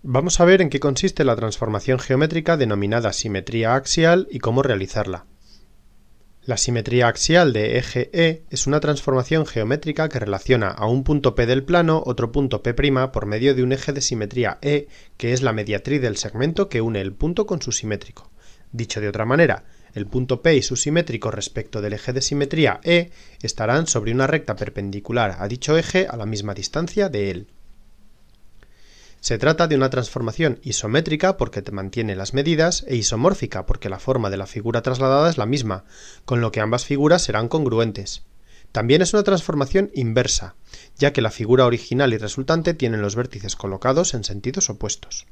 Vamos a ver en qué consiste la transformación geométrica denominada simetría axial y cómo realizarla. La simetría axial de eje E es una transformación geométrica que relaciona a un punto P del plano otro punto P' por medio de un eje de simetría E, que es la mediatriz del segmento que une el punto con su simétrico. Dicho de otra manera, el punto P y su simétrico respecto del eje de simetría E estarán sobre una recta perpendicular a dicho eje a la misma distancia de él. Se trata de una transformación isométrica porque mantiene las medidas e isomórfica porque la forma de la figura trasladada es la misma, con lo que ambas figuras serán congruentes. También es una transformación inversa, ya que la figura original y resultante tienen los vértices colocados en sentidos opuestos.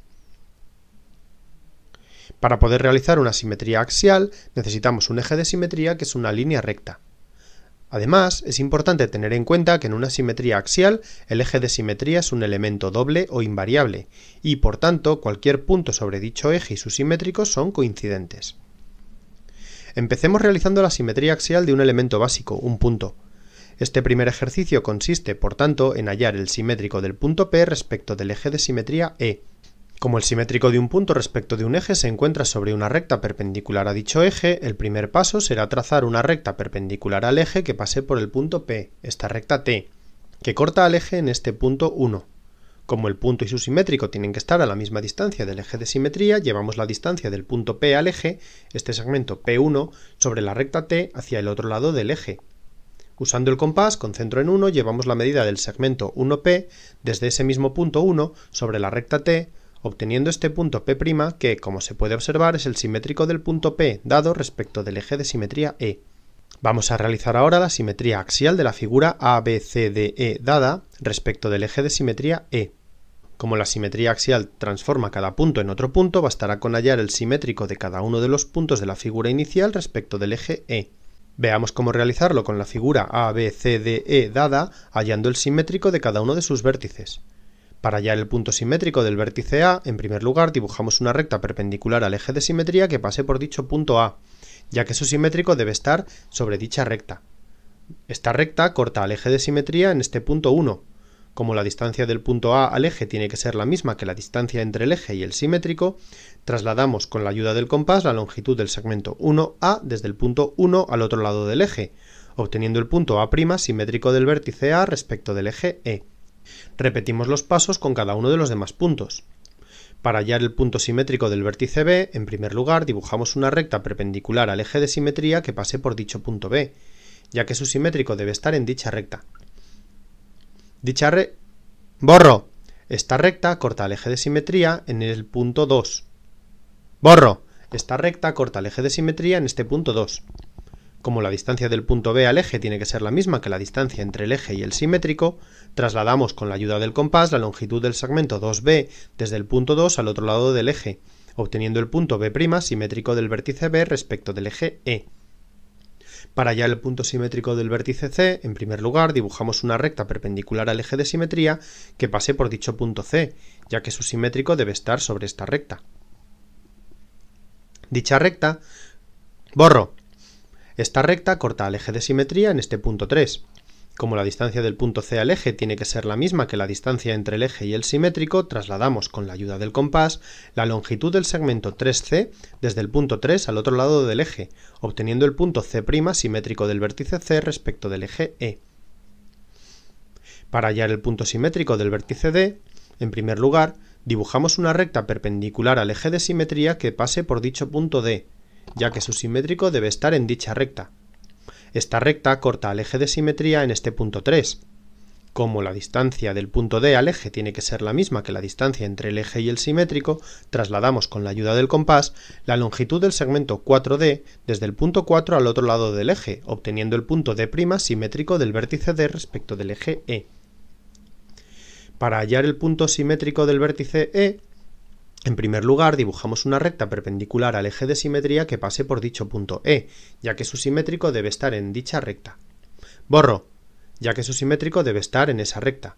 Para poder realizar una simetría axial necesitamos un eje de simetría que es una línea recta. Además, es importante tener en cuenta que en una simetría axial el eje de simetría es un elemento doble o invariable, y por tanto cualquier punto sobre dicho eje y sus simétricos son coincidentes. Empecemos realizando la simetría axial de un elemento básico, un punto. Este primer ejercicio consiste, por tanto, en hallar el simétrico del punto P respecto del eje de simetría E. Como el simétrico de un punto respecto de un eje se encuentra sobre una recta perpendicular a dicho eje, el primer paso será trazar una recta perpendicular al eje que pase por el punto P, esta recta T, que corta al eje en este punto 1. Como el punto y su simétrico tienen que estar a la misma distancia del eje de simetría, llevamos la distancia del punto P al eje, este segmento P1, sobre la recta T hacia el otro lado del eje. Usando el compás con centro en 1, llevamos la medida del segmento 1P desde ese mismo punto 1 sobre la recta T, obteniendo este punto P' que, como se puede observar, es el simétrico del punto P dado respecto del eje de simetría E. Vamos a realizar ahora la simetría axial de la figura ABCDE dada respecto del eje de simetría E. Como la simetría axial transforma cada punto en otro punto, bastará con hallar el simétrico de cada uno de los puntos de la figura inicial respecto del eje E. Veamos cómo realizarlo con la figura ABCDE dada, hallando el simétrico de cada uno de sus vértices. Para hallar el punto simétrico del vértice A, en primer lugar dibujamos una recta perpendicular al eje de simetría que pase por dicho punto A, ya que su simétrico debe estar sobre dicha recta. Esta recta corta al eje de simetría en este punto 1. Como la distancia del punto A al eje tiene que ser la misma que la distancia entre el eje y el simétrico, trasladamos con la ayuda del compás la longitud del segmento 1A desde el punto 1 al otro lado del eje, obteniendo el punto A' simétrico del vértice A respecto del eje E. Repetimos los pasos con cada uno de los demás puntos. Para hallar el punto simétrico del vértice B, en primer lugar dibujamos una recta perpendicular al eje de simetría que pase por dicho punto B, ya que su simétrico debe estar en dicha recta. Esta recta corta al eje de simetría en el punto 2. Esta recta corta al eje de simetría en este punto 2. Como la distancia del punto B al eje tiene que ser la misma que la distancia entre el eje y el simétrico, trasladamos con la ayuda del compás la longitud del segmento 2B desde el punto 2 al otro lado del eje, obteniendo el punto B' simétrico del vértice B respecto del eje E. Para hallar el punto simétrico del vértice C, en primer lugar dibujamos una recta perpendicular al eje de simetría que pase por dicho punto C, ya que su simétrico debe estar sobre esta recta. Esta recta corta al eje de simetría en este punto 3. Como la distancia del punto C al eje tiene que ser la misma que la distancia entre el eje y el simétrico, trasladamos con la ayuda del compás la longitud del segmento 3C desde el punto 3 al otro lado del eje, obteniendo el punto C' simétrico del vértice C respecto del eje E. Para hallar el punto simétrico del vértice D, en primer lugar, dibujamos una recta perpendicular al eje de simetría que pase por dicho punto D, ya que su simétrico debe estar en dicha recta. Esta recta corta al eje de simetría en este punto 3. Como la distancia del punto D al eje tiene que ser la misma que la distancia entre el eje y el simétrico, trasladamos con la ayuda del compás la longitud del segmento 4D desde el punto 4 al otro lado del eje, obteniendo el punto D' simétrico del vértice D respecto del eje E. Para hallar el punto simétrico del vértice E, en primer lugar dibujamos una recta perpendicular al eje de simetría que pase por dicho punto E, ya que su simétrico debe estar en dicha recta. Ya que su simétrico debe estar en esa recta.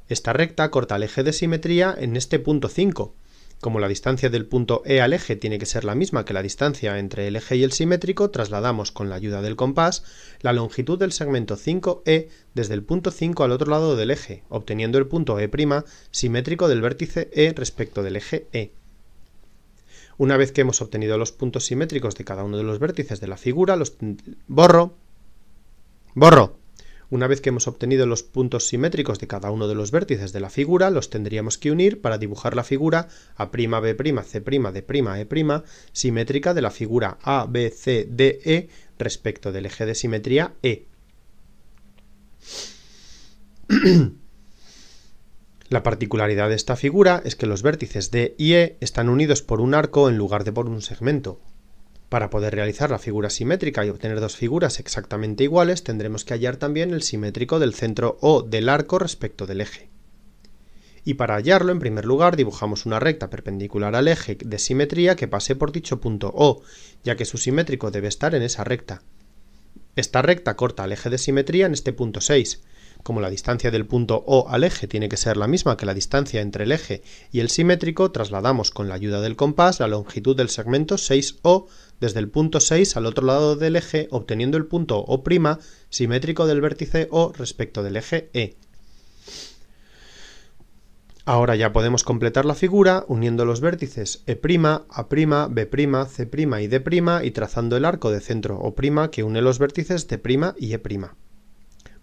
Esta recta corta el eje de simetría en este punto 5. Como la distancia del punto E al eje tiene que ser la misma que la distancia entre el eje y el simétrico, trasladamos con la ayuda del compás la longitud del segmento 5E desde el punto 5 al otro lado del eje, obteniendo el punto E' simétrico del vértice E respecto del eje E. Una vez que hemos obtenido los puntos simétricos de cada uno de los vértices de la figura, Una vez que hemos obtenido los puntos simétricos de cada uno de los vértices de la figura, los tendríamos que unir para dibujar la figura A'B', C', D', E', simétrica de la figura ABCDE respecto del eje de simetría E. La particularidad de esta figura es que los vértices D y E están unidos por un arco en lugar de por un segmento. Para poder realizar la figura simétrica y obtener dos figuras exactamente iguales, tendremos que hallar también el simétrico del centro O del arco respecto del eje. Y para hallarlo, en primer lugar, dibujamos una recta perpendicular al eje de simetría que pase por dicho punto O, ya que su simétrico debe estar en esa recta. Esta recta corta al eje de simetría en este punto 6. Como la distancia del punto O al eje tiene que ser la misma que la distancia entre el eje y el simétrico, trasladamos con la ayuda del compás la longitud del segmento 6O desde el punto 6 al otro lado del eje, obteniendo el punto O' simétrico del vértice O respecto del eje E. Ahora ya podemos completar la figura uniendo los vértices E', A', B', C' y D' y trazando el arco de centro O' que une los vértices D' y E'.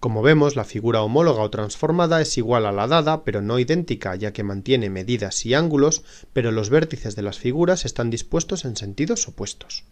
Como vemos, la figura homóloga o transformada es igual a la dada, pero no idéntica, ya que mantiene medidas y ángulos, pero los vértices de las figuras están dispuestos en sentidos opuestos.